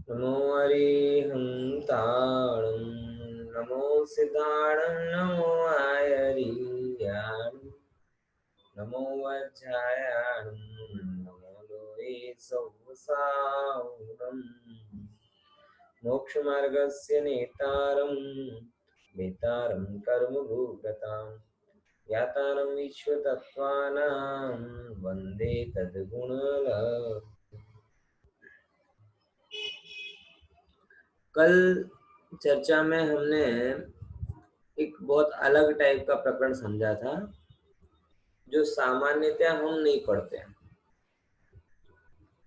नमो हरिहंताणं नमो सिद्धाणं नमो आयरियाणं नमो वज्रायाणं नमो लोये सौसावनं मोक्षमार्गस्य नेतारं वेतारं कर्मभूगतां यातारं विश्वतत्त्वानां वन्दे तद्गुणल। कल चर्चा में हमने एक बहुत अलग टाइप का प्रकरण समझा था जो सामान्यतः हम नहीं पढ़ते हैं।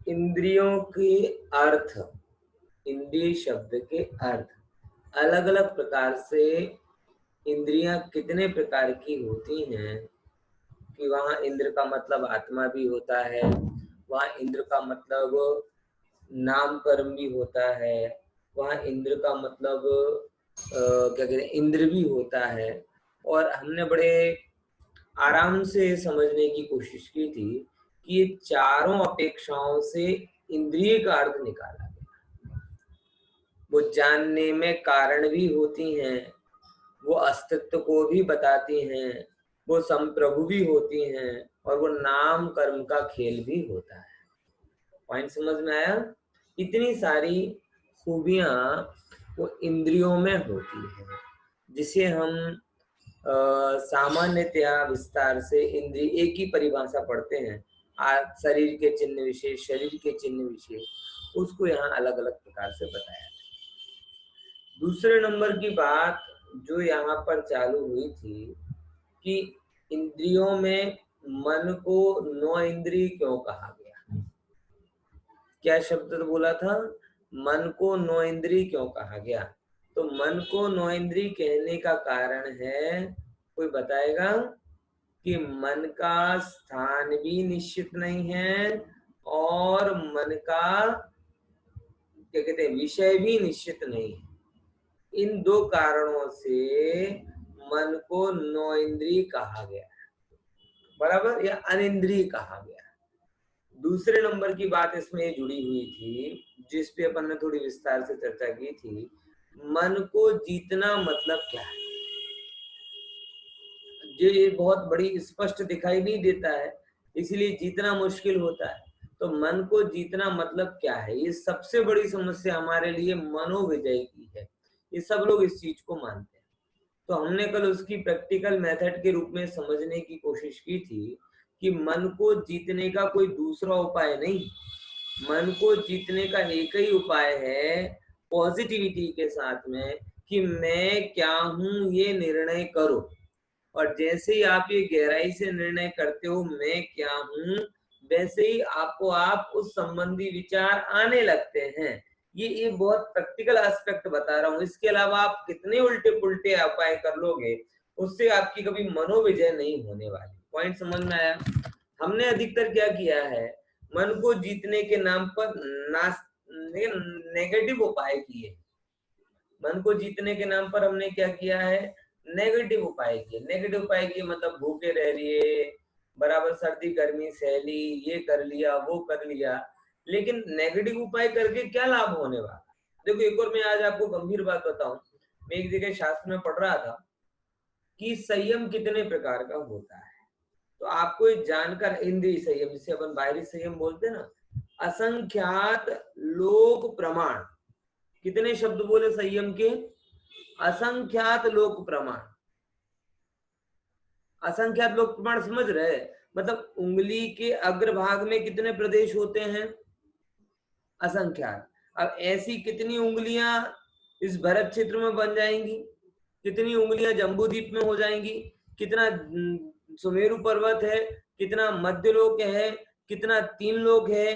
इंद्रियों के अर्थ, इंद्रिय शब्द के अर्थ अलग अलग प्रकार से, इंद्रियां कितने प्रकार की होती हैं कि वहाँ इंद्र का मतलब आत्मा भी होता है, वहाँ इंद्र का मतलब नाम कर्म भी होता है, वहाँ इंद्र का मतलब क्या कहते हैं इंद्र भी होता है। और हमने बड़े आराम से समझने की कोशिश की थी कि ये चारों अपेक्षाओं से इंद्रिय का अर्थ निकाला गया। वो जानने में कारण भी होती हैं, वो अस्तित्व को भी बताती हैं, वो संप्रभु भी होती हैं और वो नाम कर्म का खेल भी होता है। पॉइंट समझ में आया? इतनी सारी खूबियां वो इंद्रियों में होती है जिसे हम सामान्यतया विस्तार से इंद्रिय एक ही परिभाषा पढ़ते हैं, शरीर के चिन्ह विशेष, शरीर के चिन्ह विशेष, उसको यहाँ अलग अलग प्रकार से बताया। दूसरे नंबर की बात जो यहाँ पर चालू हुई थी कि इंद्रियों में मन को नौ इंद्रिय क्यों कहा गया। क्या शब्द तो बोला था, मन को नौ इंद्रिय क्यों कहा गया? तो मन को नौ इंद्रिय कहने का कारण है, कोई बताएगा? कि मन का स्थान भी निश्चित नहीं है और मन का क्या कहते हैं विषय भी निश्चित नहीं है। इन दो कारणों से मन को नौ इंद्रिय कहा गया है, बराबर, या अनिंद्रिय कहा गया है। दूसरे नंबर की बात इसमें जुड़ी हुई थी जिस पे अपन ने थोड़ी विस्तार से चर्चा की थी, मन को जीतना मतलब क्या है। ये बहुत बड़ी स्पष्ट दिखाई नहीं देता है, इसलिए जीतना मुश्किल होता है। तो मन को जीतना मतलब क्या है, ये सबसे बड़ी समस्या हमारे लिए मनोविजय की है। ये सब लोग इस चीज को मानते हैं। तो हमने कल उसकी प्रैक्टिकल मेथड के रूप में समझने की कोशिश की थी कि मन को जीतने का कोई दूसरा उपाय नहीं, मन को जीतने का एक ही उपाय है पॉजिटिविटी के साथ में कि मैं क्या हूं ये निर्णय करो। और जैसे ही आप ये गहराई से निर्णय करते हो मैं क्या हूं, वैसे ही आपको आप उस संबंधी विचार आने लगते हैं। ये बहुत प्रैक्टिकल एस्पेक्ट बता रहा हूँ। इसके अलावा आप कितने उल्टे पुल्टे उपाय कर लोगे, उससे आपकी कभी मनोविजय नहीं होने वाली। पॉइंट समझ में आया? हमने अधिकतर क्या किया है, मन को जीतने के नाम पर नेगेटिव उपाय किए। मन को जीतने के नाम पर हमने क्या किया है, नेगेटिव उपाय किए। नेगेटिव उपाय किए मतलब भूखे रह रहिए, बराबर सर्दी गर्मी सह ली, ये कर लिया वो कर लिया। लेकिन नेगेटिव उपाय करके क्या लाभ होने वाला? देखो एक और मैं आज आपको गंभीर बात बताऊं। मैं एक जगह शास्त्र में पढ़ रहा था कि संयम कितने प्रकार का होता है। तो आपको ये जानकर, इंद्रिय संयम जिसे अपन बाहरी संयम बोलते हैं ना, असंख्यात लोक प्रमाण, कितने शब्द बोले संयम के? असंख्यात लोक प्रमाण। असंख्यात लोक प्रमाण समझ रहे? मतलब उंगली के अग्रभाग में कितने प्रदेश होते हैं? असंख्यात। अब ऐसी कितनी उंगलियां इस भरत क्षेत्र में बन जाएंगी, कितनी उंगलियां जम्बूद्वीप में हो जाएंगी, कितना सुमेरु पर्वत है, कितना मध्यलोक है, कितना तीन लोक है,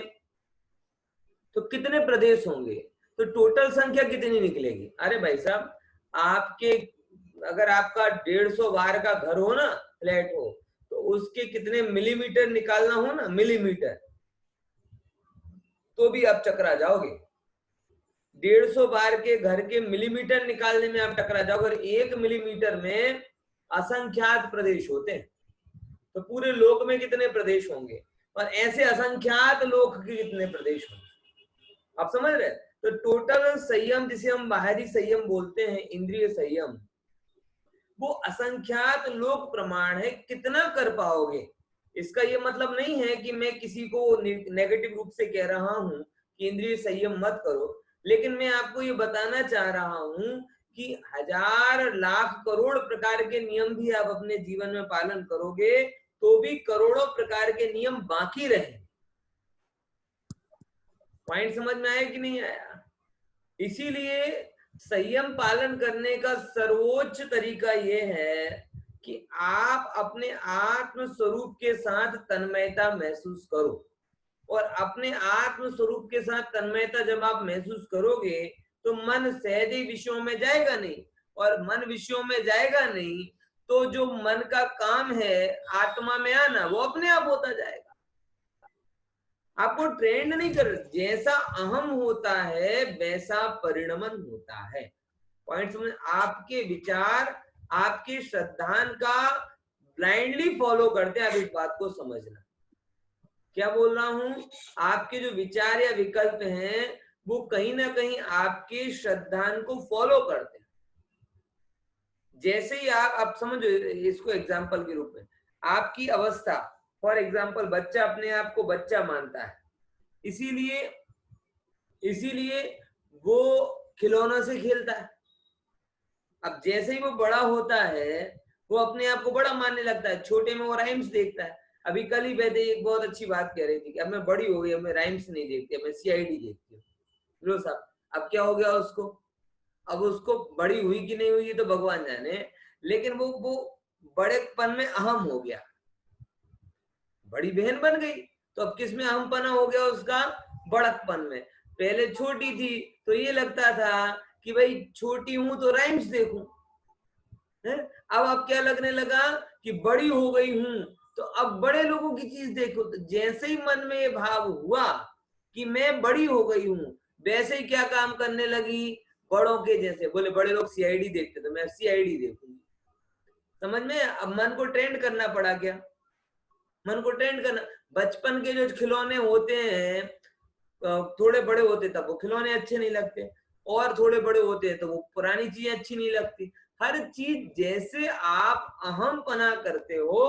तो कितने प्रदेश होंगे? तो टोटल संख्या कितनी निकलेगी? अरे भाई साहब, आपके अगर आपका 150 बार का घर हो ना, फ्लैट हो, तो उसके कितने मिलीमीटर निकालना हो ना, मिलीमीटर, तो भी आप चकरा जाओगे। 150 बार के घर के मिलीमीटर निकालने में आप टकरा जाओगे। और 1 मिलीमीटर में असंख्यात प्रदेश होते हैं, तो पूरे लोक में कितने प्रदेश होंगे? और ऐसे असंख्यात लोक के कितने प्रदेश होंगे? आप समझ रहे हैं? तो टोटल संयम जिसे हम बाहरी संयम बोलते हैं, इंद्रिय संयम, वो असंख्यात लोक प्रमाण है। कितना कर पाओगे, इसका ये मतलब नहीं है कि मैं किसी को नेगेटिव रूप से कह रहा हूं कि इंद्रिय संयम मत करो, लेकिन मैं आपको ये बताना चाह रहा हूं कि 1000 लाख करोड़ प्रकार के नियम भी आप अपने जीवन में पालन करोगे तो भी करोड़ों प्रकार के नियम बाकी रहे। पॉइंट समझ में आया कि नहीं आया? इसीलिए संयम पालन करने का सर्वोच्च तरीका यह है कि आप अपने आत्म स्वरूप के साथ तन्मयता महसूस करो, और अपने आत्म स्वरूप के साथ तन्मयता जब आप महसूस करोगे तो मन सहज ही विषयों में जाएगा नहीं, और मन विषयों में जाएगा नहीं तो जो मन का काम है आत्मा में आना, वो अपने आप होता जाएगा। आपको ट्रेंड नहीं कर, जैसा अहम होता है वैसा परिणमन होता है। पॉइंट समझ? आपके विचार आपके श्रद्धान का ब्लाइंडली फॉलो करते हैं। आप इस बात को समझना, क्या बोल रहा हूं, आपके जो विचार या विकल्प हैं वो कहीं ना कहीं आपके श्रद्धान को फॉलो करते हैं। जैसे ही आप समझो इसको एग्जाम्पल के रूप में, आपकी अवस्था, फॉर एग्जाम्पल बच्चा अपने आप को बच्चा मानता है, इसीलिए वो खिलौनों से खेलता है। अब जैसे ही वो बड़ा होता है वो अपने आप को बड़ा मानने लगता है, छोटे में वो राइम्स देखता है। अभी कल ही बैठे एक बहुत अच्छी बात कह रही थी कि अब मैं बड़ी हो गई, अब मैं राइम्स नहीं देखती, अब मैं सीआईडी देखती हूँ। लो साहब, अब क्या हो गया उसको? अब उसको बड़ी हुई कि नहीं हुई तो भगवान जाने, लेकिन वो बड़ेपन में अहम हो गया, बड़ी बहन बन गई, तो अब किस में अहमपना हो गया उसका? बड़कपन में। पहले छोटी थी तो ये लगता था कि भाई छोटी हूं तो राइम्स देखूं, अब क्या लगने लगा कि बड़ी हो गई हूं तो अब बड़े लोगों की चीज देखो। तो जैसे ही मन में ये भाव हुआ कि मैं बड़ी हो गई हूं, वैसे ही क्या काम करने लगी? बड़ों के जैसे। बोले बड़े लोग सीआईडी देखते तो मैं सीआईडी देखूंगी। समझ में? अब मन को ट्रेंड करना पड़ा। क्या मन को ट्रेंड करना? बचपन के जो खिलौने होते हैं, थोड़े बड़े होते तब वो खिलौने अच्छे नहीं लगते, और थोड़े बड़े होते हैं तो वो पुरानी चीजें अच्छी नहीं लगती। हर चीज जैसे आप अहमपना करते हो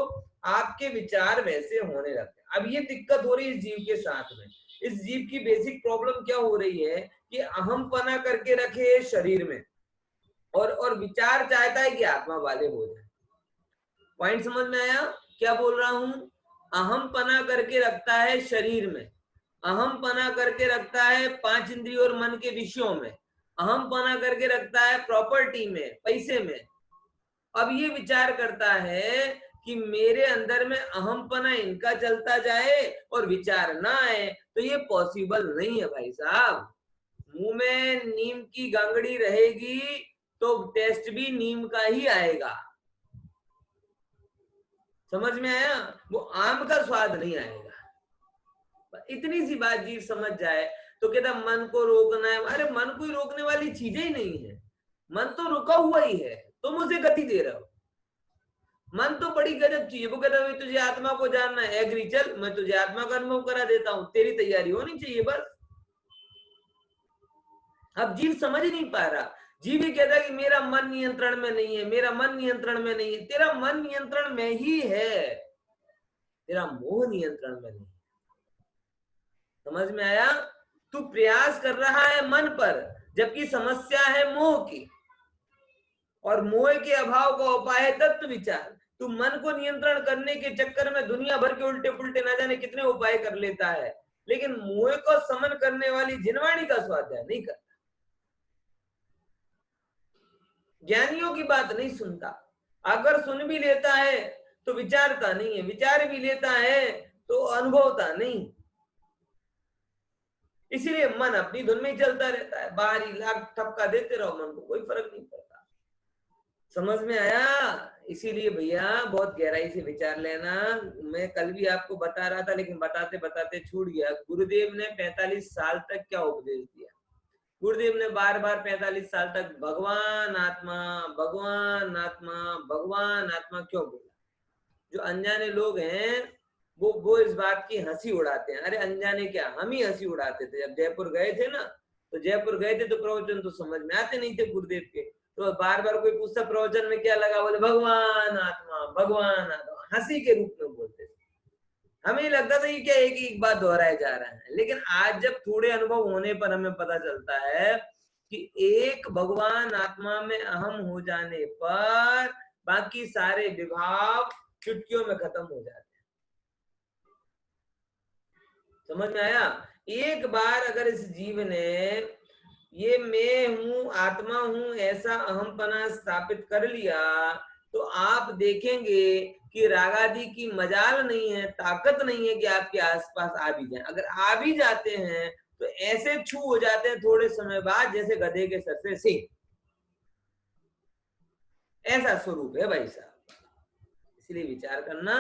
आपके विचार वैसे होने लगते हैं। अब ये दिक्कत हो रही है इस जीव के साथ में। इस जीव की बेसिक प्रॉब्लम क्या हो रही है कि अहमपना करके रखे शरीर में, और विचार चाहता है कि आत्मा वाले हो जाए। पॉइंट समझ में आया क्या बोल रहा हूं? अहमपना करके रखता है शरीर में, अहमपना करके रखता है 5 इंद्रिय और मन के विषयों में, अहमपना करके रखता है प्रॉपर्टी में, पैसे में। अब ये विचार करता है कि मेरे अंदर में अहमपना इनका चलता जाए और विचार ना आए, तो ये पॉसिबल नहीं है भाई साहब। मुंह में नीम की गांगड़ी रहेगी तो टेस्ट भी नीम का ही आएगा। समझ में आया? वो आम का स्वाद नहीं आएगा। इतनी सी बात जीव समझ जाए तो कहता मन को रोकना है। अरे मन को ही रोकने वाली चीजें ही नहीं है, मन तो रुका हुआ ही है, तुम उसे गति दे रहे हो। मन तो बड़ी गजब चीज है। वो कहता है तुझे आत्मा को जानना है, एग्री, चल मैं तुझे आत्मा का अनुभव करा देता हूं, तेरी तैयारी होनी चाहिए बस। अब जीव समझ नहीं पा रहा। जीव ही कहता है कि मेरा मन नियंत्रण में नहीं है, मेरा मन नियंत्रण में नहीं है। तेरा मन नियंत्रण में ही है, तेरा मोह नियंत्रण में नहीं। समझ में आया? तू प्रयास कर रहा है मन पर, जबकि समस्या है मोह की, और मोह के अभाव का उपाय है तत्व विचार। तू मन को नियंत्रण करने के चक्कर में दुनिया भर के उल्टे पुल्टे ना जाने कितने उपाय कर लेता है, लेकिन मोह को समन करने वाली जिनवाणी का स्वाध्याय नहीं करता। ज्ञानियों की बात नहीं सुनता, अगर सुन भी लेता है तो विचारता नहीं है, विचार भी लेता है तो अनुभवता नहीं। इसीलिए मन अपनी धुन में ही चलता रहता है, बाहरी लाख ठपका देते रहो, मन को कोई फर्क नहीं पड़ता। समझ में आया? इसीलिए भैया बहुत गहराई से विचार लेना। मैं कल भी आपको बता रहा था लेकिन बताते बताते छूट गया। गुरुदेव ने 45 साल तक क्या उपदेश दिया? गुरुदेव ने बार बार 45 साल तक भगवान आत्मा, भगवान आत्मा, भगवान आत्मा क्यों बोला? जो अनजाने लोग हैं वो इस बात की हंसी उड़ाते हैं। अरे अनजाने क्या, हम ही हंसी उड़ाते थे। जब जयपुर गए थे ना तो जयपुर गए थे तो प्रवचन तो समझ में आते नहीं थे गुरुदेव के, तो बार बार कोई पूछता प्रवचन में क्या लगा, बोले भगवान आत्मा भगवान आत्मा, हंसी के रूप में बोलते थे। हमें लगता था ये क्या एक ही बात दोहराया जा रहा है, लेकिन आज जब थोड़े अनुभव होने पर हमें पता चलता है कि एक भगवान आत्मा में अहम हो जाने पर बाकी सारे विभाग चुटकियों में खत्म हो जाते हैं। समझ में आया? एक बार अगर इस जीव ने ये मैं हूं आत्मा हूं ऐसा अहमपना स्थापित कर लिया तो आप देखेंगे कि रागादि की मजाल नहीं है, ताकत नहीं है कि आपके आसपास आ भी जाए। अगर आ भी जाते हैं तो ऐसे छू हो जाते हैं थोड़े समय बाद जैसे गधे के सर से सिंह। ऐसा स्वरूप है भाई साहब। इसलिए विचार करना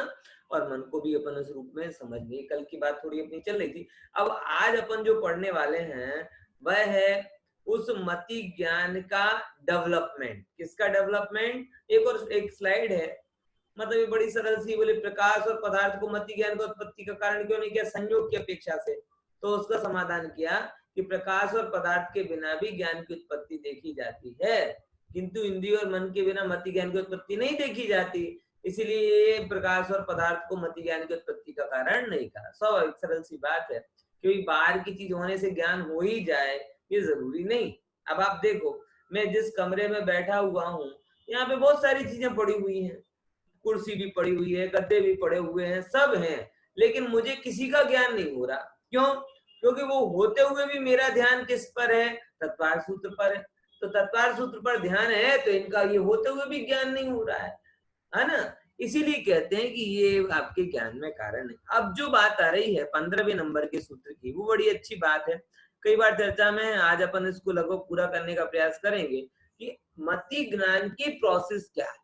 और मन को भी अपन इस रूप में समझिए। कल की बात थोड़ी अपनी चल रही थी। अब आज अपन जो पढ़ने वाले हैं वह है उस मति ज्ञान का डेवलपमेंट। किसका डेवलपमेंट? एक स्लाइड है, मतलब ये बड़ी सरल सी, बोले प्रकाश और पदार्थ को मति ज्ञान का उत्पत्ति का कारण क्यों नहीं किया संयोग की अपेक्षा से, तो उसका समाधान किया कि प्रकाश और पदार्थ के बिना भी ज्ञान की उत्पत्ति देखी जाती है, किंतु इंद्रिय और मन के बिना मति ज्ञान की उत्पत्ति नहीं देखी जाती, इसीलिए प्रकाश और पदार्थ को मति ज्ञान की उत्पत्ति का कारण नहीं कहा। स्वाभाविक सरल सी बात है, क्योंकि बाहर की चीज होने से ज्ञान हो ही जाए ये जरूरी नहीं। अब आप देखो, मैं जिस कमरे में बैठा हुआ हूँ यहाँ पे बहुत सारी चीजें पड़ी हुई हैं, कुर्सी भी पड़ी हुई है, गद्दे भी पड़े हुए हैं, सब हैं, लेकिन मुझे किसी का ज्ञान नहीं हो रहा। क्यों? क्योंकि वो होते हुए भी मेरा ध्यान किस पर है? तत्वार सूत्र पर है। तो तत्वार सूत्र पर ध्यान है तो इनका ये होते हुए भी ज्ञान नहीं हो रहा है ना? इसीलिए कहते हैं कि ये आपके ज्ञान में कारण है। अब जो बात आ रही है 15वें नंबर के सूत्र की, वो बड़ी अच्छी बात है, कई बार चर्चा में है, आज अपन इसको लगभग पूरा करने का प्रयास करेंगे कि मति ज्ञान की प्रोसेस क्या है।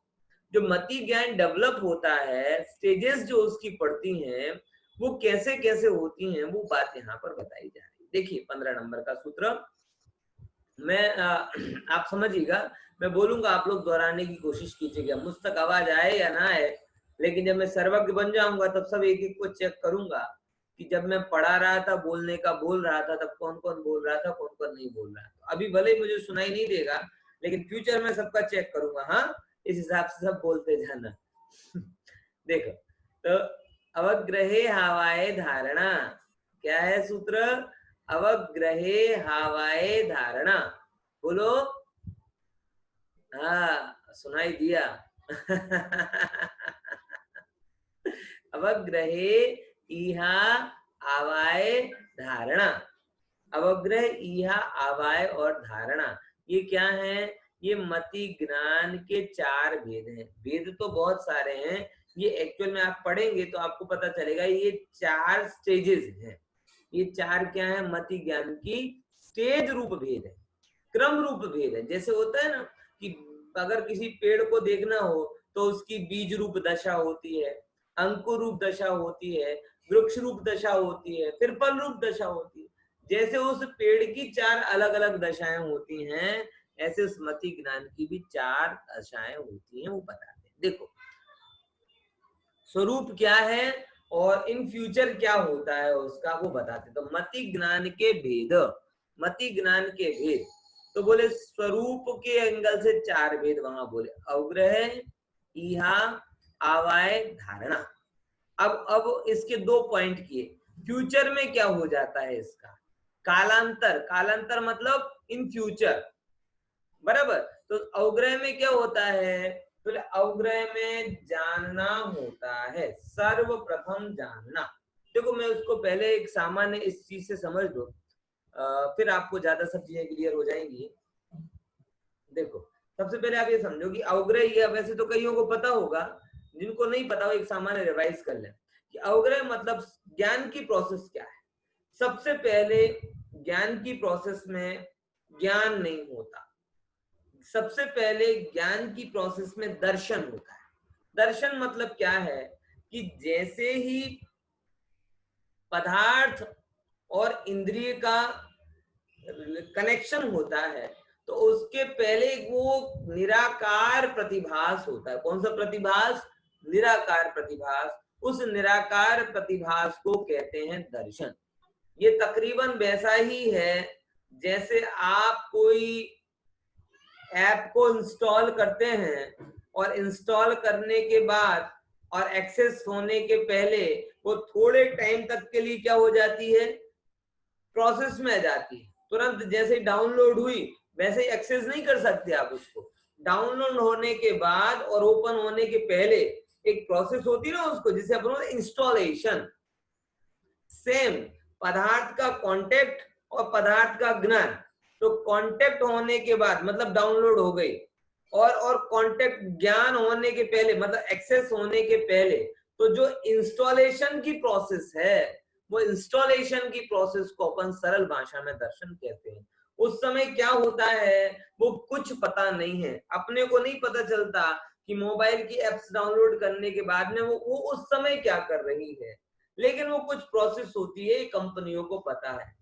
जो मति ज्ञान डेवलप होता है, स्टेजेस जो उसकी पड़ती हैं, वो कैसे कैसे होती हैं, वो बात यहाँ पर बताई जा रही है। देखिए 15 नंबर का सूत्र मैं आप समझिएगा, मैं बोलूंगा आप लोग दोहराने की कोशिश कीजिएगा, मुझ तक आवाज आए या ना आए, लेकिन जब मैं सर्वज्ञ बन जाऊंगा तब सब एक एक को चेक करूंगा कि जब मैं पढ़ा रहा था, बोलने का बोल रहा था, तब कौन कौन बोल रहा था, कौन कौन नहीं बोल रहा था। अभी भले मुझे सुनाई नहीं देगा, लेकिन फ्यूचर में सबका चेक करूंगा। हाँ, इस हिसाब से सब बोलते जाना। देखो, तो अवग्रहे हावाए धारणा, क्या है सूत्र? अवग्रहे हावाए धारणा। बोलो। हाँ, सुनाई दिया। अवग्रहे इहा आवाय धारणा। अवग्रह, इहा, आवाय और धारणा, ये क्या है? ये मति ज्ञान के 4 भेद हैं। भेद तो बहुत सारे हैं, ये एक्चुअल में आप पढ़ेंगे तो आपको पता चलेगा ये 4 स्टेजेस हैं। ये 4 क्या है? मति ज्ञान की स्टेज रूप भेद है, क्रम रूप भेद है। जैसे होता है ना कि अगर किसी पेड़ को देखना हो तो उसकी बीज रूप दशा होती है, अंकुर रूप दशा होती है, वृक्ष रूप दशा होती है, फिर फल रूप दशा होती है। जैसे उस पेड़ की 4 अलग अलग दशाएं होती हैं, ऐसे उस मति ज्ञान की भी 4 दशाएं होती हैं, वो बताते हैं। देखो, स्वरूप क्या है और इन फ्यूचर क्या होता है उसका वो बताते। तो मति ज्ञान के भेद, मति ज्ञान के भेद, तो बोले स्वरूप के एंगल से 4 भेद वहां बोले, अवग्रह, इहा, आवाय, धारणा। अब इसके 2 पॉइंट किए। फ्यूचर में क्या हो जाता है इसका? कालांतर, कालांतर मतलब इन फ्यूचर, बराबर। तो अवग्रह में क्या होता है? तो अवग्रह में जानना होता है, सर्वप्रथम जानना। देखो, मैं उसको पहले एक सामान्य इस चीज से समझ लो, फिर आपको ज्यादा सब चीजें क्लियर हो जाएंगी। देखो, सबसे पहले आप ये समझो कि अवग्रह, ये वैसे तो कईयों को पता होगा, जिनको नहीं पता हो एक सामान्य रिवाइज कर लें कि अवग्रह मतलब ज्ञान की प्रोसेस क्या है। सबसे पहले ज्ञान की प्रोसेस में ज्ञान नहीं होता, सबसे पहले ज्ञान की प्रोसेस में दर्शन होता है। दर्शन मतलब क्या है कि जैसे ही पदार्थ और इंद्रिय का कनेक्शन होता है तो उसके पहले वो निराकार प्रतिभास होता है। कौन सा प्रतिभास? निराकार प्रतिभास। उस निराकार प्रतिभास को कहते हैं दर्शन। ये तकरीबन वैसा ही है जैसे आप कोई ऐप को इंस्टॉल करते हैं और इंस्टॉल करने के बाद और एक्सेस होने के पहले वो थोड़े टाइम तक के लिए क्या हो जाती है, प्रोसेस में आ जाती है। तुरंत जैसे डाउनलोड हुई वैसे ही एक्सेस नहीं कर सकते आप उसको। डाउनलोड होने के बाद और ओपन होने के पहले एक प्रोसेस होती है ना उसको, जिसे अपन इंस्टॉलेशन। सेम पदार्थ का कांटेक्ट और पदार्थ का ज्ञान। तो कांटेक्ट होने के बाद मतलब डाउनलोड हो गई, और कांटेक्ट ज्ञान होने के पहले मतलब एक्सेस होने के पहले तो जो इंस्टॉलेशन की प्रोसेस है, वो इंस्टॉलेशन की प्रोसेस को अपन सरल भाषा में दर्शन कहते हैं। उस समय क्या होता है, वो कुछ पता नहीं है, अपने को नहीं पता चलता कि मोबाइल की एप्स डाउनलोड करने के बाद में वो उस समय क्या कर रही है, लेकिन वो कुछ प्रोसेस होती है, कंपनियों को पता है,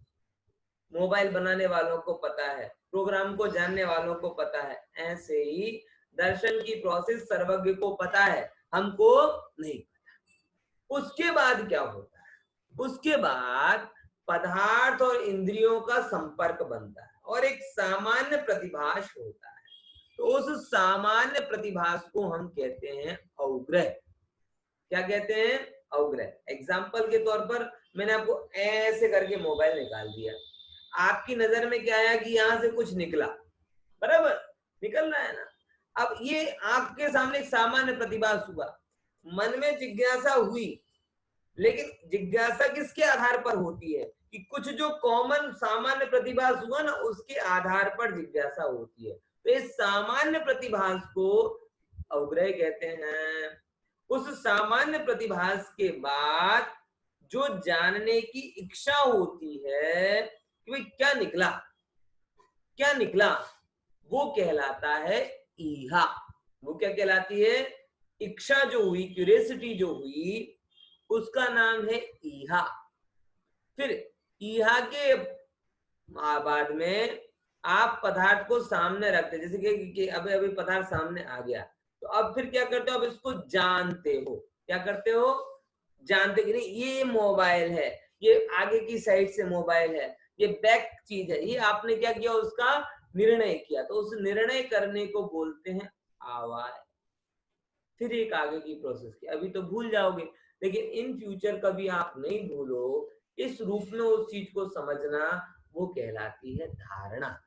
मोबाइल बनाने वालों को पता है, प्रोग्राम को जानने वालों को पता है। ऐसे ही दर्शन की प्रोसेस सर्वज्ञ को पता है, हमको नहीं पता। उसके बाद क्या होता है, उसके बाद पदार्थ और इंद्रियों का संपर्क बनता है और एक सामान्य प्रतिभास होता है। तो उस सामान्य प्रतिभास को हम कहते हैं अवग्रह। क्या कहते हैं, अवग्रह। एग्जाम्पल के तौर पर मैंने आपको ऐसे करके मोबाइल निकाल दिया, आपकी नजर में क्या आया कि यहां से कुछ निकला, बराबर निकल रहा है ना। अब ये आपके सामने सामान्य प्रतिभास हुआ, मन में जिज्ञासा हुई, लेकिन जिज्ञासा किसके आधार पर होती है कि कुछ जो कॉमन सामान्य प्रतिभास हुआ ना उसके आधार पर जिज्ञासा होती है। तो इस सामान्य प्रतिभास को अवग्रह कहते हैं। उस सामान्य प्रतिभास के बाद जो जानने की इच्छा होती है कि भाई क्या निकला, क्या निकला, वो कहलाता है ईहा। वो क्या कहलाती है, इच्छा जो हुई, क्यूरियोसिटी जो हुई, उसका नाम है ईहा। फिर ईहा के बाद में आप पदार्थ को सामने रखते, जैसे कि अभी अभी पदार्थ सामने आ गया, तो अब फिर क्या करते हो, अब इसको जानते हो। क्या करते हो, जानते कि नहीं ये मोबाइल है, ये आगे की साइड से मोबाइल है, ये बैक चीज है, ये आपने क्या किया, उसका निर्णय किया। तो उस निर्णय करने को बोलते हैं आवाज। फिर एक आगे की प्रोसेस की, अभी तो भूल जाओगे, लेकिन इन फ्यूचर कभी आप नहीं भूलो, इस रूप में उस चीज को समझना, वो कहलाती है धारणा।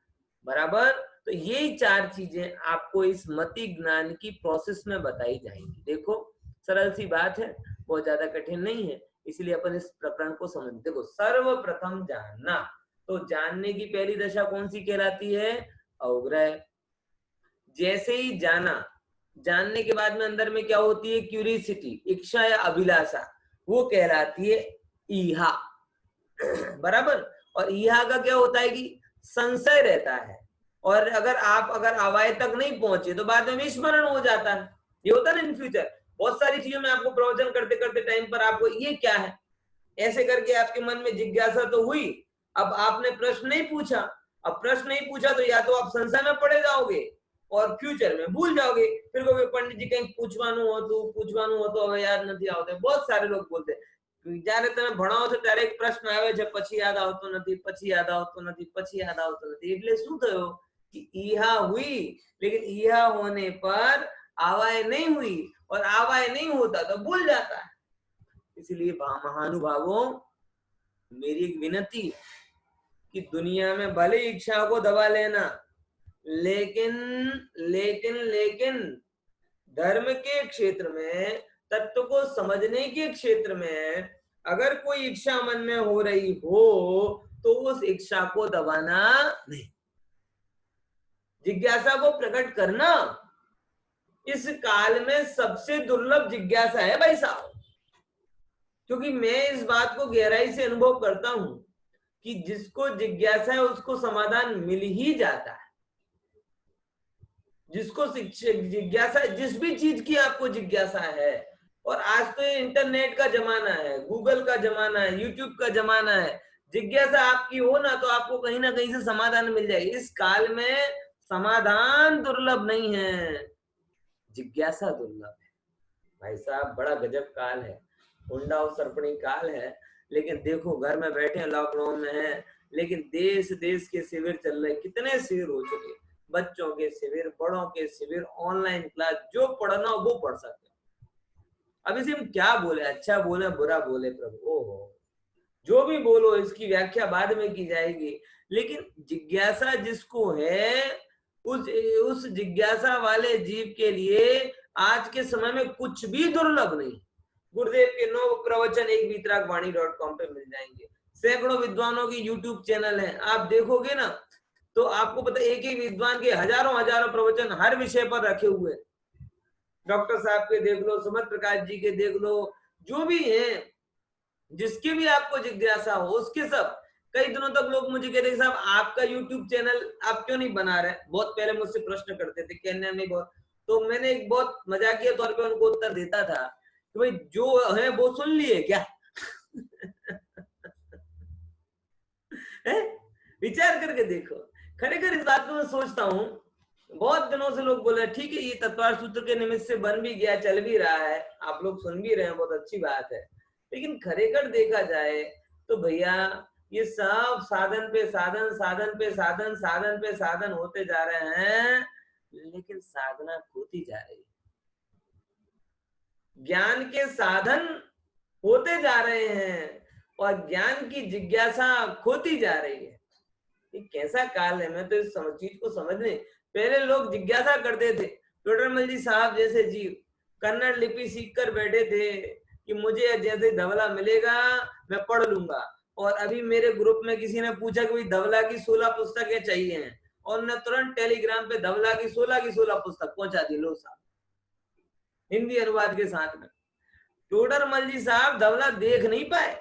बराबर। तो ये चार चीजें आपको इस मति ज्ञान की प्रोसेस में बताई जाएंगी। देखो सरल सी बात है, बहुत ज्यादा कठिन नहीं है, इसलिए अपन इस प्रकरण को समझ। देखो सर्वप्रथम जानना, तो जानने की पहली दशा कौन सी कहलाती है, अवग्रह। जैसे ही जाना, जानने के बाद में अंदर में क्या होती है, क्यूरियोसिटी, इच्छा या अभिलाषा, वो कहलाती है ईहा। बराबर। और ईहा का क्या होता है कि संशय रहता है, और अगर अवाय तक नहीं पहुंचे तो बाद में विस्मरण हो जाता है। ये होता है ना इन फ्यूचर, बहुत सारी चीजों में आपको प्रवचन करते करते टाइम पर आपको ये क्या है ऐसे करके आपके मन में जिज्ञासा तो हुई, अब आपने प्रश्न नहीं पूछा। अब प्रश्न नहीं पूछा तो या तो आप संशय में पड़े जाओगे और फ्यूचर में भूल जाओगे, फिर कहोगे पंडित जी कहीं पूछवानु हो तो હવે યાદ નથી આવતું। बहुत सारे लोग बोलते જ્યારે તમે ભણાવો છો ત્યારે એક પ્રશ્ન આવે છે, પછી યાદ આવતો નથી, પછી યાદ આવતો નથી, પછી યાદ આવતો નથી। એટલે શું થયો कि ईहा हुई, लेकिन ईहा होने पर आवाय नहीं हुई, और आवाय नहीं होता तो भूल जाता है। इसलिए महानुभावों, मेरी एक विनती कि दुनिया में भले इच्छा को दबा लेना, लेकिन लेकिन लेकिन धर्म के क्षेत्र में, तत्व को समझने के क्षेत्र में अगर कोई इच्छा मन में हो रही हो तो उस इच्छा को दबाना नहीं, जिज्ञासा को प्रकट करना इस काल में सबसे दुर्लभ जिज्ञासा है भाई साहब। क्योंकि मैं इस बात को गहराई से अनुभव करता हूं कि जिसको जिज्ञासा है उसको समाधान मिल ही जाता है। जिसको जिज्ञासा, जिस भी चीज की आपको जिज्ञासा है, और आज तो ये इंटरनेट का जमाना है, गूगल का जमाना है, यूट्यूब का जमाना है, जिज्ञासा आपकी हो ना तो आपको कहीं ना कहीं से समाधान मिल जाएगी। इस काल में समाधान दुर्लभ नहीं है, जिज्ञासा दुर्लभ है। भाई साहब बड़ा गजब काल है, हुंडा और सरपणी काल है। लेकिन देखो घर में बैठे लॉकडाउन में है, लेकिन देश देश के शिविर चल रहे, कितने शिविर हो चुके, बच्चों के शिविर, बड़ों के शिविर, ऑनलाइन क्लास, जो पढ़ना हो वो पढ़ सकते। अब इसे हम क्या बोले, अच्छा बोले बुरा बोले प्रभु, ओहो, जो भी बोलो इसकी व्याख्या बाद में की जाएगी, लेकिन जिज्ञासा जिसको है उस जिज्ञासा वाले जीव के लिए आज के समय में कुछ भी दुर्लभ नहीं। गुरुदेव के 9 प्रवचन एक वीतरागवाणी.com पे मिल जाएंगे, सैकड़ों विद्वानों की यूट्यूब चैनल है, आप देखोगे ना तो आपको पता, एक एक विद्वान के हजारों हजारों प्रवचन हर विषय पर रखे हुए, डॉक्टर साहब के देख लो, सुमत प्रकाश जी के देख लो, जो भी है, जिसकी भी आपको जिज्ञासा हो उसके सब। कई दिनों तक लोग मुझे कहते हैं साहब आपका यूट्यूब चैनल आप क्यों नहीं बना रहे, बहुत पहले मुझसे प्रश्न करते थे, कहने में बहुत, तो मैंने एक बहुत मजाकिया तौर पे उनको उत्तर देता था कि भाई जो है वो सुन लिए क्या विचार करके देखो, खरेखर इस बात को मैं सोचता हूँ, बहुत दिनों से लोग बोले ठीक है ये तत्वार सूत्र के निमित्त से बन भी गया, चल भी रहा है, आप लोग सुन भी रहे हैं, बहुत अच्छी बात है, लेकिन खरेखर देखा जाए तो भैया ये सब साधन पे साधन, साधन पे साधन, साधन पे साधन होते जा रहे हैं, लेकिन साधना खोती जा रही है। ज्ञान के साधन होते जा रहे हैं और ज्ञान की जिज्ञासा खोती जा रही है। ये कैसा काल है, मैं तो इस चीज को समझने, पहले लोग जिज्ञासा करते थे, टोडरमल जी साहब जैसे जीव कन्नड़ लिपि सीख कर बैठे थे कि मुझे जैसे धवला मिलेगा मैं पढ़ लूंगा, और अभी मेरे ग्रुप में किसी ने पूछा कि भाई धवला की 16 पुस्तकें चाहिए हैं, और ने तुरंत टेलीग्राम पे धवला की 16 पुस्तक पहुंचा दी, लो साहब, हिंदी अनुवाद के साथ में। टोडरमल जी साहब धवला देख नहीं पाए,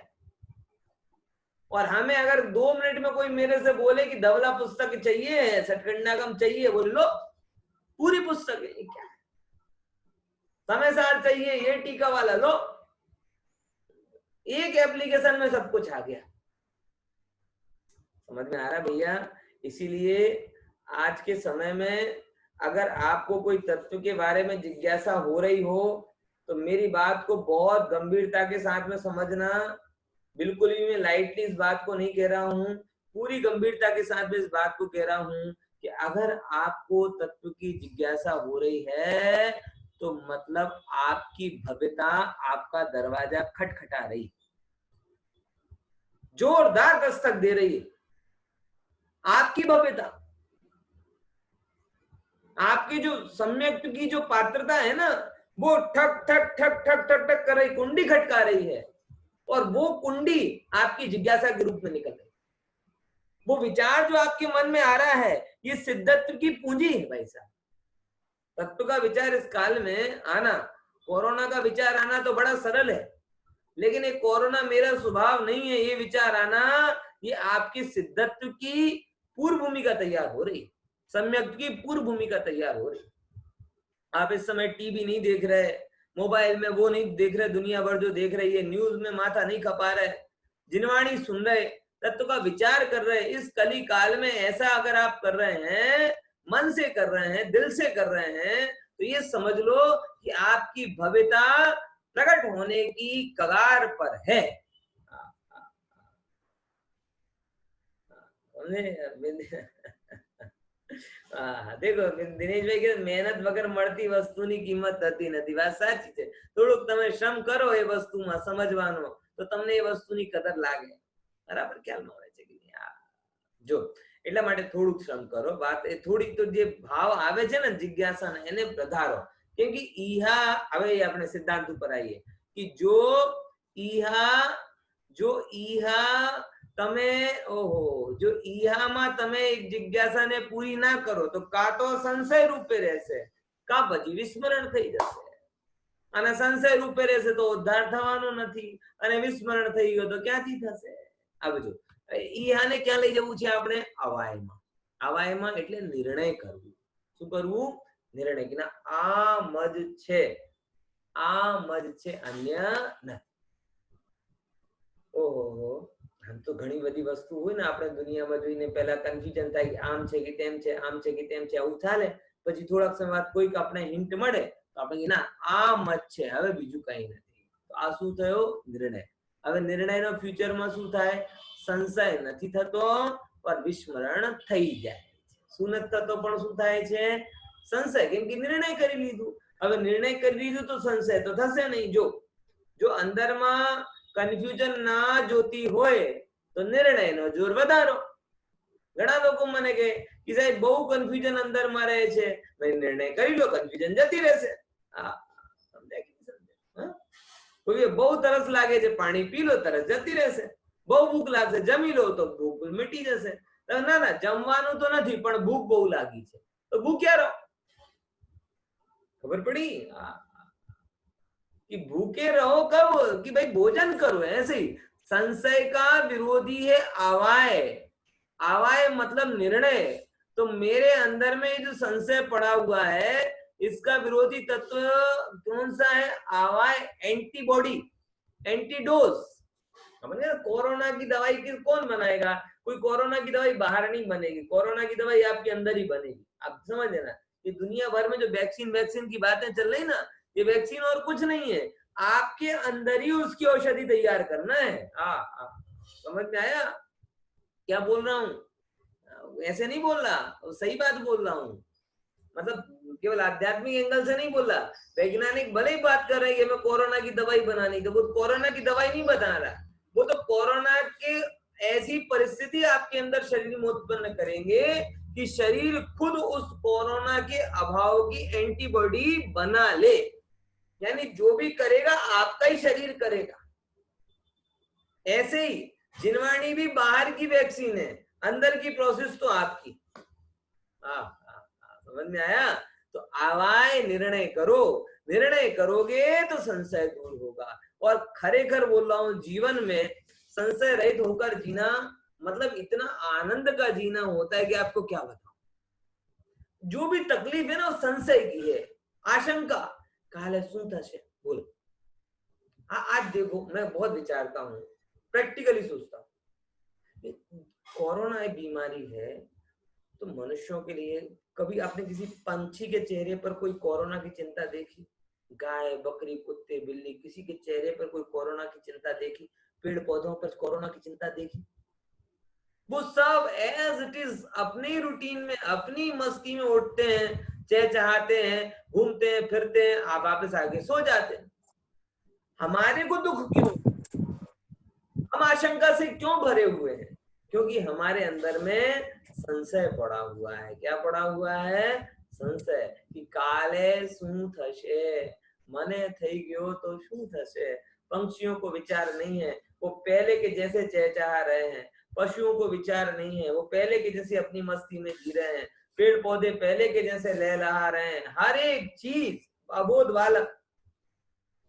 और हमें अगर 2 मिनट में कोई मेरे से बोले कि धवला पुस्तक चाहिए, सटकंडागम चाहिए, बोल लो पूरी पुस्तक है, क्या है, समय सार चाहिए, ये टीका वाला लो, एक एप्लीकेशन में सब कुछ आ गया। समझ में आ रहा भैया? इसीलिए आज के समय में अगर आपको कोई तत्व के बारे में जिज्ञासा हो रही हो तो मेरी बात को बहुत गंभीरता के साथ में समझना, बिल्कुल भी मैं लाइटली इस बात को नहीं कह रहा हूं, पूरी गंभीरता के साथ में इस बात को कह रहा हूं कि अगर आपको तत्व की जिज्ञासा हो रही है तो मतलब आपकी भव्यता आपका दरवाजा खटखटा रही, जोरदार दस्तक दे रही है। आपकी भव्यता, आपकी जो सम्यक की जो पात्रता है ना, वो ठक ठक ठक ठक ठक ठक कर रही, कुंडी खटका रही है, और वो कुंडी आपकी जिज्ञासा के रूप में निकल रही। वो विचार जो आपके मन में आ रहा है, ये सिद्धत्व की पूंजी है भाई साहब। तत्व का विचार इस काल में आना, कोरोना का विचार आना तो बड़ा सरल है, लेकिन ये कोरोना मेरा स्वभाव नहीं है, ये विचार आना, ये आपकी सिद्धत्व की पूर्व भूमिका तैयार हो रही, सम्यक की पूर्व भूमिका तैयार हो रही। आप इस समय टीवी नहीं देख रहे, मोबाइल में वो नहीं देख रहे, दुनिया भर जो देख रही है, न्यूज में माथा नहीं खपा रहे, जिनवाणी सुन रहे, तत्व का विचार कर रहे, इस कली काल में ऐसा अगर आप कर रहे हैं, मन से कर रहे हैं, दिल से कर रहे हैं, तो ये समझ लो कि आपकी भव्यता प्रकट होने की कगार पर है। देखो દિનેશ ભાઈ કે મહેનત વગર મળતી વસ્તુની કિંમત થતી નથી, વાત સાચી છે, થોડુંક તમે શ્રમ કરો એ વસ્તુમાં સમજવાનો તો તમને એ વસ્તુની કદર લાગે, બરાબર ખ્યાલમાં આવે છે કે નહીં? જો એટલા માટે થોડુંક શ્રમ કરો, વાત એ થોડીક તો જે ભાવ આવે છે ને જિજ્ઞાસા એને વધારો, કેમ કે ઈહા, હવે આપણે સિદ્ધાંત ઉપર આવીએ કે જો ઈહા તમે ઓહો જો ઈહામાં તમે એક જિજ્ઞાસાને પૂરી ના કરો તો કા તો સંશય રૂપે રહેશે, કા પછી વિસ્મરણ થઈ જશે, અને સંશય રૂપે રહેશે તો ઉદ્ધાર થવાનો નથી, અને વિસ્મરણ થઈ ગયો તો ક્યાંથી થશે? આ બધું ઈહાને ક્યાં લઈ જવું છે આપણે? અવાયમાં. અવાયમાં એટલે નિર્ણય કરવું. શું કરવું? નિર્ણય કે ના આ મજ છે, આ મજ છે, અન્ય નથી. ઓહો, આમ તો ઘણી બધી વસ્તુ હોય ને, આપણે દુનિયામાં જોઈને પહેલા કન્ફ્યુઝન થાય કે આમ છે કે તેમ છે, આમ છે કે તેમ છે, આવું ચાલે, પછી થોડાક સમય બાદ કોઈક આપણે હિન્ટ મળે તો આપણે ના આ મત છે, હવે બીજું કઈ નથી, તો આ શું થયો? નિર્ણય. હવે નિર્ણયનો ફ્યુચરમાં શું થાય? સંશય નથી થતો પર વિસ્મરણ થઈ જાય છે. શું નથી થતો પણ શું થાય છે? સંશય. કેમ કે નિર્ણય કરી લીધું. હવે નિર્ણય કરી લીધું તો સંશય તો થશે નહીં. જો અંદરમાં કન્ફ્યુઝન ના જોતી હોય તો નિર્ણયનો જોર વધારો. ઘણા લોકો મને કહે કે સાહેબ બહુ કન્ફ્યુઝન અંદરમાં રહે છે, ભાઈ નિર્ણય કરી લો, કન્ફ્યુઝન જતી રહેશે. હા, સમજાય કે નહીં સમજાય? કોઈ બહુ તરસ લાગે છે, પાણી પી લો, તરસ જતી રહેશે. બહુ ભૂખ લાગશે, જમી લો તો ભૂખ મિટી જશે. ના ના, જમવાનું તો નથી પણ ભૂખ બહુ લાગી છે તો ભૂખ્યા રહો. खबर पड़ी? कि भूखे रहो कब? कि भाई भोजन करो. ऐसे ही संशय का विरोधी है आवाय. आवाय मतलब निर्णय. तो मेरे अंदर में जो संशय पड़ा हुआ है इसका विरोधी तत्व कौन सा है? आवाय, एंटीबॉडी, एंटीडोज. कोरोना की दवाई कौन बनाएगा? कोई कोरोना की दवाई बाहर नहीं बनेगी, कोरोना की दवाई आपके अंदर ही बनेगी. आप समझ लेना, ये दुनिया भर में जो वैक्सीन की बातें चल रही ना, ये वैक्सीन और कुछ नहीं है, आपके अंदर ही उसकी औषधि तैयार करना है. समझ में आया क्या बोल रहा हूँ? ऐसे नहीं बोल रहा, सही बात बोल रहा हूँ. मतलब केवल आध्यात्मिक एंगल से नहीं बोल रहा. वैज्ञानिक भले ही बात कर रहे हैं कि मैं कोरोना की दवाई बनानी, तो वो कोरोना की दवाई नहीं बता रहा, वो तो कोरोना के ऐसी परिस्थिति आपके अंदर शरीर में उत्पन्न करेंगे कि शरीर खुद उस कोरोना के अभाव की एंटीबॉडी बना ले. यानी जो भी करेगा आपका ही शरीर करेगा. ऐसे ही जिनवाणी भी बाहर की वैक्सीन है, अंदर की प्रोसेस तो आपकी. समझ में आया? तो आवाय निर्णय करो. निर्णय करोगे तो संशय दूर होगा. और खरेखर बोल रहा हूं, जीवन में संशय रहित होकर जीना मतलब इतना आनंद का जीना होता है कि आपको क्या बताऊं. जो भी तकलीफ है ना वो संशय की है, आशंका. काले શું થશે बोलो. आज देखो मैं बहुत विचारता हूँ, प्रैक्टिकली सोचता हूँ. कोरोना एक बीमारी है तो मनुष्यों के लिए कभी आपने किसी पंछी के चेहरे पर कोई कोरोना की चिंता देखी? गाय, बकरी, कुत्ते, बिल्ली, किसी के चेहरे पर कोई कोरोना की चिंता देखी? पेड़ पौधों पर कोरोना की चिंता देखी? वो सब एज इट इज अपनी रूटीन में, अपनी मस्ती में उठते हैं, चहचहाते हैं, घूमते हैं, फिरते हैं, आप वापस आके सो जाते हैं. हमारे को दुख क्यों? हम आशंका से क्यों भरे हुए हैं? क्योंकि हमारे अंदर में संशय पड़ा हुआ है. क्या पड़ा हुआ है? संशय. कि काले શું થશે, મને થઈ ગયો તો શું થશે. पंछियों को विचार नहीं है, वो पहले के जैसे चहचहा रहे हैं. पशुओं को विचार नहीं है, वो पहले के जैसे अपनी मस्ती में जी रहे हैं. पेड़ पौधे पहले के जैसे लहलहा रहे हैं. हर एक चीज अबोध बालक,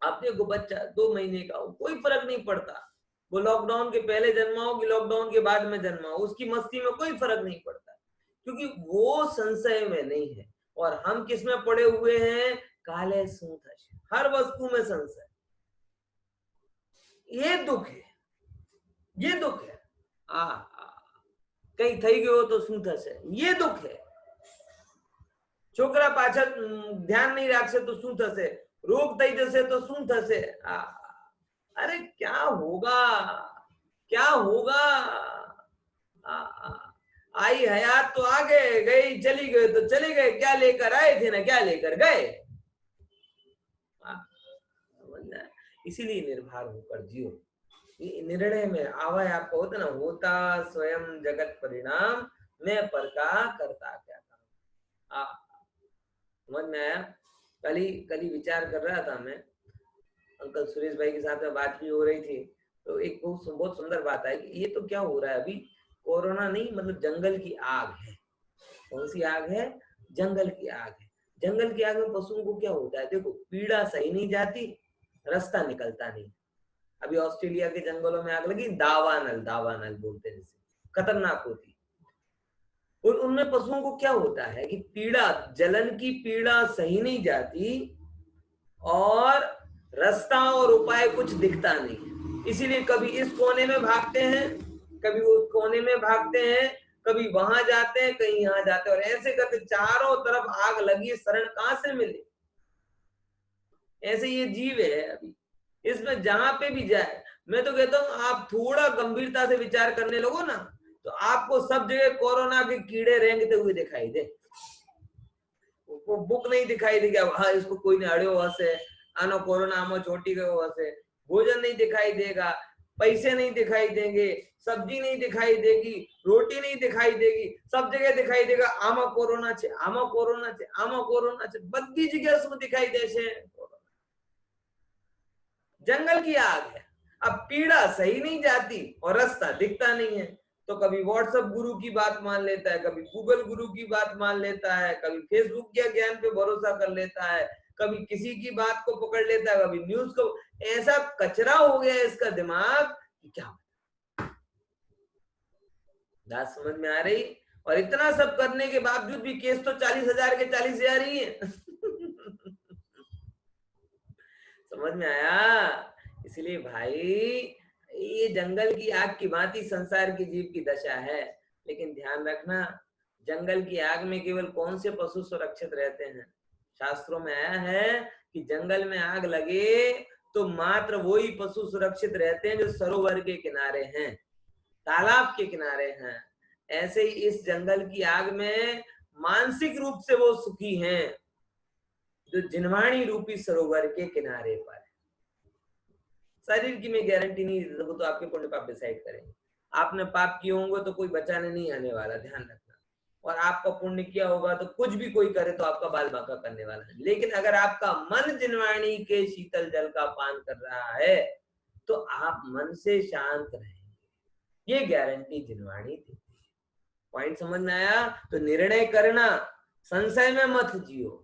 अपने को बच्चा 2 महीने का हो, कोई फर्क नहीं पड़ता. वो लॉकडाउन के पहले जन्मा हो कि लॉकडाउन के बाद में जन्मा हो, उसकी मस्ती में कोई फर्क नहीं पड़ता, क्योंकि वो संशय में नहीं है. और हम किस में पड़े हुए हैं? काले શું થશે. हर वस्तु में संशय. ये दुख है, ये दुख है. कहीं થઈ ગયો તો શું થશે, ये दुख है. છોકરા પાછળ ધ્યાન નહીં રાખશે તો શું થશે, રોગ થઈ જશે તો શું થશે. अरे क्या होगा, क्या होगा. आई हयात तो आ गए, गई चली गए तो चले गए, क्या लेकर आए थे ना क्या लेकर गए. इसीलिए निर्भर होकर जियो. निर्णय में आवाज आपका होता ना, होता स्वयं जगत परिणाम, मैं पर का करता क्या काम. समझ में आया? कल ही विचार कर रहा था मैं, अंकल सुरेश भाई के साथ में बात भी हो रही थी, तो एक बहुत सुंदर बात है कि ये तो क्या हो रहा है अभी, कोरोना नहीं मतलब जंगल की आग है. कौन सी आग है? जंगल की आग है. जंगल की आग में पशुओं को क्या होता है? देखो, पीड़ा सही नहीं जाती, रास्ता निकलता नहीं. अभी ऑस्ट्रेलिया के जंगलों में आग लगी, दावानल बोलते हैं, जैसे खतरनाक होती. और उनमें पशुओं को क्या होता है कि पीड़ा, जलन की पीड़ा सही नहीं जाती और रास्ता और उपाय कुछ दिखता नहीं. इसीलिए कभी इस कोने में भागते हैं, कभी उस कोने में भागते हैं, कभी वहां जाते हैं, कहीं यहाँ जाते हैं, और ऐसे करके चारों तरफ आग लगी, शरण कहां से मिले. ऐसे ये जीव है अभी, इसमें जहां पे भी जाए मैं तो कहता हूँ आप थोड़ा गंभीरता से विचार करने लगो ना, तो आपको सब जगह कोरोना के कीड़े रेंगते हुए दिखाई दे। वो बुक नहीं दिखाई देगी, हाँ इसको कोई ने अड़ियो हसे, आनो कोरोना आमो चोटी गयो हसे। भोजन नहीं दिखाई देगा, पैसे नहीं दिखाई देंगे, सब्जी नहीं दिखाई देगी, रोटी नहीं दिखाई देगी, सब जगह दिखाई देगा आमा कोरोना छे, आमा कोरोना छे, आमा कोरोना छे, बड़ी जगह शू दिखाई देशे? जंगल की आग है। अब पीड़ा सही नहीं जाती और रास्ता दिखता नहीं है, तो कभी व्हाट्सएप गुरु की बात मान लेता है, कभी गूगल गुरु की बात मान लेता है, कभी फेसबुक के ज्ञान पे भरोसा कर लेता है, कभी किसी की बात को पकड़ लेता है, कभी न्यूज को। ऐसा कचरा हो गया है इसका दिमाग कि क्या बात समझ में आ रही? और इतना सब करने के बावजूद भी केस तो 40,000 के 40,000 ही है। समझ में आया? इसलिए भाई ये जंगल की आग की भांति संसार की जीव की दशा है। लेकिन ध्यान रखना, जंगल की आग में केवल कौन से पशु सुरक्षित रहते हैं? शास्त्रों में आया है कि जंगल में आग लगे तो मात्र वही पशु सुरक्षित रहते हैं जो सरोवर के किनारे हैं, तालाब के किनारे हैं। ऐसे ही इस जंगल की आग में मानसिक रूप से वो सुखी हैं जो जिनवाणी रूपी सरोवर के किनारे पर। शरीर की मैं गारंटी नहीं देता, वो तो आपके पुण्य पाप डिसाइड करेंगे। आपने पाप किए होंगे तो कोई बचाने नहीं आने वाला, ध्यान रखना। और आपका पुण्य किया होगा तो कुछ भी कोई करे तो आपका बाल बांका करने वाला है। लेकिन अगर आपका मन जिनवाणी के शीतल जल का पान कर रहा है तो आप मन से शांत रहेंगे, ये गारंटी जिनवाणी देती है। पॉइंट समझ में आया? तो निर्णय करना, संशय में मत जियो।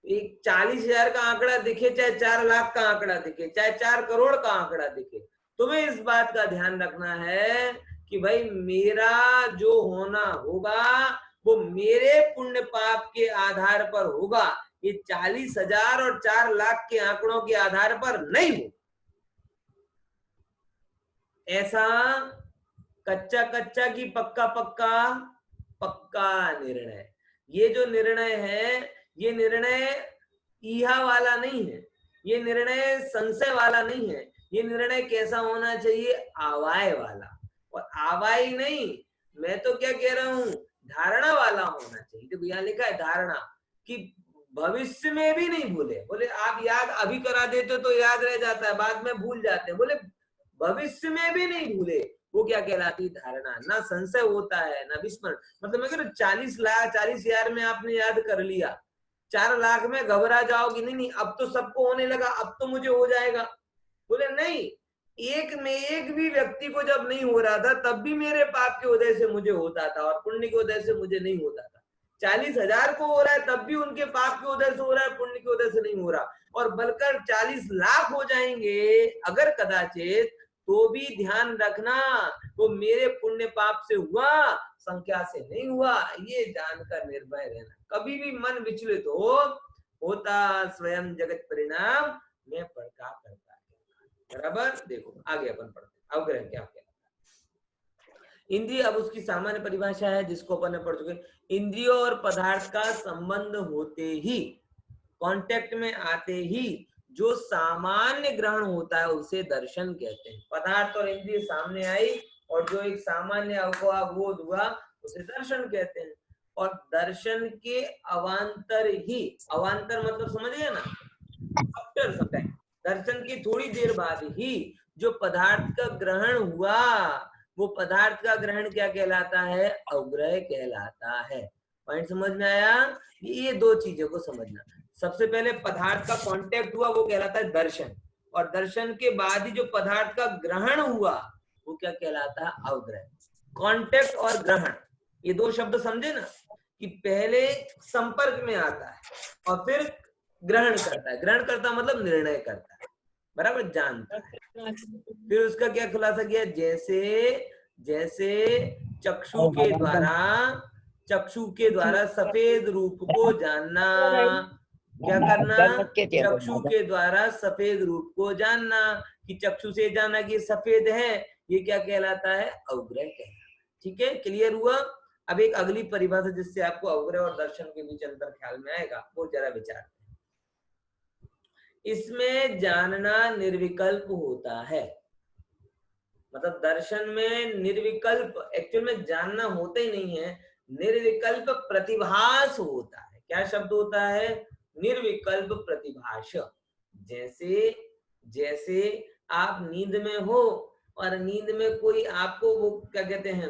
एक 40,000 का आंकड़ा दिखे, चाहे 4 लाख का आंकड़ा दिखे, चाहे 4 करोड़ का आंकड़ा दिखे, तुम्हें इस बात का ध्यान रखना है कि भाई मेरा जो होना होगा वो मेरे पुण्य पाप के आधार पर होगा, ये 40,000 और 4 लाख के आंकड़ों के आधार पर नहीं हो। ऐसा कच्चा कच्चा की पक्का पक्का पक्का निर्णय। ये जो निर्णय है, ये निर्णय ईहा वाला नहीं है, ये निर्णय संशय वाला नहीं है। ये निर्णय कैसा होना चाहिए? आवाय वाला। और आवाय नहीं, मैं तो क्या कह रहा हूं, धारणा वाला होना चाहिए। देखो यहाँ लिखा है धारणा, कि भविष्य में भी नहीं भूले। बोले आप याद अभी करा देते तो याद रह जाता है, बाद में भूल जाते हैं। बोले भविष्य में भी नहीं भूले, वो क्या कहलाती? धारणा। ना संशय होता है ना विस्मरण। मतलब मैं कह रहा हूं 40,000 में आपने याद कर लिया, 4 लाख में घबरा जाओगी, नहीं अब तो सबको होने लगा, अब तो मुझे हो जाएगा। बोले नहीं, एक में एक भी व्यक्ति को जब नहीं हो रहा था तब भी मेरे पाप के उदय से मुझे होता था और पुण्य के उदय से मुझे नहीं होता था। 40,000 को हो रहा है तब भी उनके पाप के उदय से हो रहा है, पुण्य के उदय से नहीं हो रहा। और बलकर 40 लाख हो जाएंगे अगर कदाचित, तो भी ध्यान रखना वो मेरे पुण्य पाप से हुआ, संख्या से नहीं हुआ, ये जानकर निर्भय रहना। कभी भी मन विचलित हो, होता स्वयं जगत परिणाम, मैं पढ़ता करता है। बराबर? देखो आगे अपन पढ़ते अवग्रह क्या कहता है। इंद्रिय, अब उसकी सामान्य परिभाषा है जिसको अपन ने पढ़ चुके। इंद्रियों और पदार्थ का संबंध होते ही, कांटेक्ट में आते ही जो सामान्य ग्रहण होता है उसे दर्शन कहते हैं। पदार्थ और इंद्रिय सामने आई और जो एक सामान्य अवबोध हुआ उसे दर्शन कहते हैं। और दर्शन के अवांतर ही, अवांतर मतलब समझिए ना, आफ्टर सम टाइम, दर्शन की थोड़ी देर बाद ही जो पदार्थ का ग्रहण हुआ, वो पदार्थ का ग्रहण क्या कहलाता है? अवग्रह कहलाता है। पॉइंट समझ में आया? ये दो चीजों को समझना। सबसे पहले पदार्थ का कांटेक्ट हुआ वो कहलाता है दर्शन, और दर्शन के बाद ही जो पदार्थ का ग्रहण हुआ वो क्या कहलाता है? अवग्रह। कांटेक्ट और ग्रहण, ये दो शब्द समझे ना, कि पहले संपर्क में आता है और फिर ग्रहण करता है। ग्रहण करता मतलब निर्णय करता है, बराबर, जानता है। फिर उसका क्या खुलासा किया? जैसे जैसे चक्षु के द्वारा सफेद रूप को जानना, क्या करना? चक्षु के द्वारा सफेद रूप को जानना, कि चक्षु से जाना कि सफेद है, ये क्या कहलाता है? अवग्रह कहलाता है। ठीक है, क्लियर हुआ? अब एक अगली परिभाषा जिससे आपको अवग्रह और दर्शन के बीच अंतर ख्याल में आएगा, वो जरा विचार। इसमें जानना निर्विकल्प होता है। मतलब दर्शन में निर्विकल्प एक्चुअल में जानना होता ही नहीं है, निर्विकल्प प्रतिभास होता है। क्या शब्द होता है? निर्विकल्प प्रतिभास। जैसे जैसे आप नींद में हो और नींद में कोई आपको वो क्या कहते हैं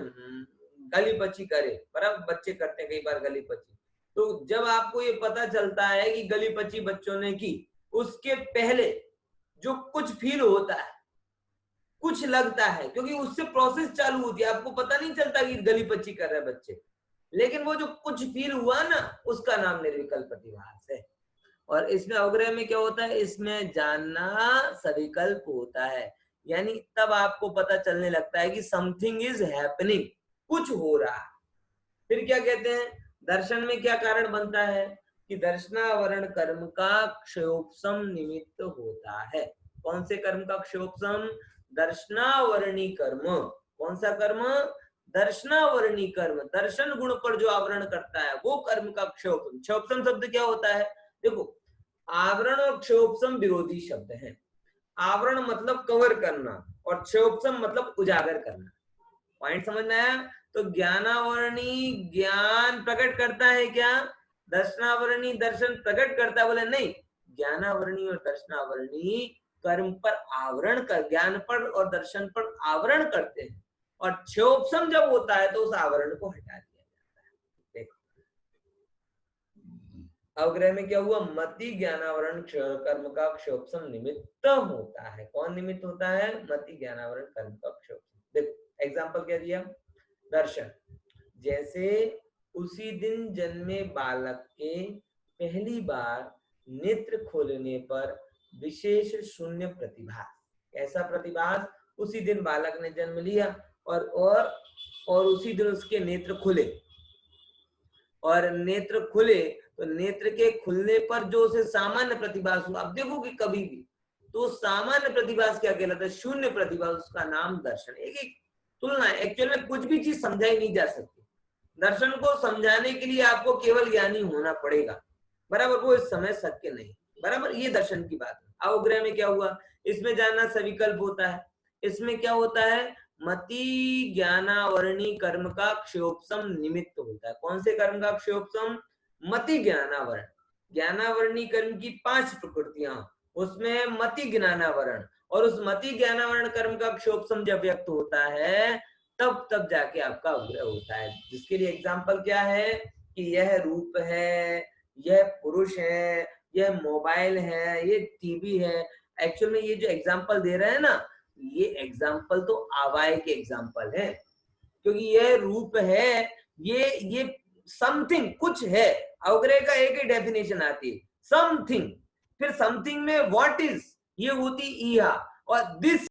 गली पची करे, पर बच्चे करते हैं कई बार गली पची, तो जब आपको ये पता चलता है कि गली पची बच्चों ने की, उसके पहले जो कुछ फील होता है, कुछ लगता है, क्योंकि उससे प्रोसेस चालू होती है, आपको पता नहीं चलता कि गली पची कर रहे हैं बच्चे, लेकिन वो जो कुछ फील हुआ ना, उसका नाम निर्विकल्प प्रतिभास है। और इसमें अवग्रह में क्या होता है? इसमें जानना सविकल्प होता है, यानी तब आपको पता चलने लगता है कि समथिंग इज हैपनिंग, कुछ हो रहा है। फिर क्या कहते हैं? दर्शन में क्या कारण बनता है कि दर्शनावरण कर्म का क्षयोपशम निमित्त होता है। कौन से कर्म का क्षयोपशम? दर्शनावरणी कर्म। कौन सा कर्म? दर्शनावरणी कर्म। दर्शन गुण पर जो आवरण करता है वो कर्म का क्षयोपशम। क्षयोपशम शब्द क्या होता है? देखो, आवरण और क्षयोपशम विरोधी शब्द हैं। आवरण मतलब कवर करना और क्षयोपशम मतलब उजागर करना। पॉइंट समझ में आया? तो ज्ञानावरणी ज्ञान प्रकट करता है क्या? दर्शनावरणी दर्शन प्रकट करता है? बोले नहीं, ज्ञानावरणी और दर्शनावरणी कर्म पर आवरण कर, ज्ञान पर और दर्शन पर आवरण करते हैं, और क्षयोपशम जब होता है तो उस आवरण को हटा दिया जाता है। अवग्रह में क्या हुआ? मति ज्ञानावरण कर्म का क्षयोपशम निमित्त होता है। कौन निमित्त होता है? मति ज्ञानावरण कर्म का क्षयोपशम। देखो एग्जाम्पल क्या दिया? दर्शन, जैसे उसी दिन जन्मे बालक के पहली बार नेत्र खोलने पर विशेष शून्य प्रतिभास। ऐसा प्रतिभास, उसी दिन बालक ने जन्म लिया और उसी दिन उसके नेत्र खुले, और नेत्र खुले तो नेत्र के खुलने पर जो उसे सामान्य प्रतिभास हुआ, अब देखो कि कभी भी तो सामान्य प्रतिभास क्या कहलाता है? शून्य प्रतिभास, उसका नाम दर्शन। एक एक तुलना, एक्चुअल में कुछ भी चीज समझाई नहीं जा सकती। दर्शन को समझाने के लिए आपको केवल ज्ञानी होना पड़ेगा, बराबर, वो इस समय शक्य नहीं, बराबर। ये दर्शन की बात है। अवग्रह में क्या हुआ? इसमें जानना सविकल्प होता है। इसमें क्या होता है? मति ज्ञानावरणी कर्म का क्षयोपशम निमित्त होता है। कौन से कर्म का क्षयोपशम? मति ज्ञानावरण। ज्ञानावरणी कर्म की 5 प्रकृतियां, उसमें मति ज्ञानावरण, और उस मति ज्ञानावरण कर्म का क्षयोपशम जब व्यक्त होता है तब जाके आपका अवग्रह होता है। जिसके लिए एग्जाम्पल क्या है कि यह रूप है, यह पुरुष है, यह मोबाइल है, ये टीवी है। एक्चुअल में ये जो एग्जाम्पल दे रहे हैं ना, ये एग्जाम्पल तो आवाय के एग्जाम्पल है, क्योंकि यह रूप है, ये समथिंग, कुछ है। अवग्रह का एक ही डेफिनेशन आती है, समथिंग। फिर समथिंग में व्हाट इज, ये होती इहा, और दिस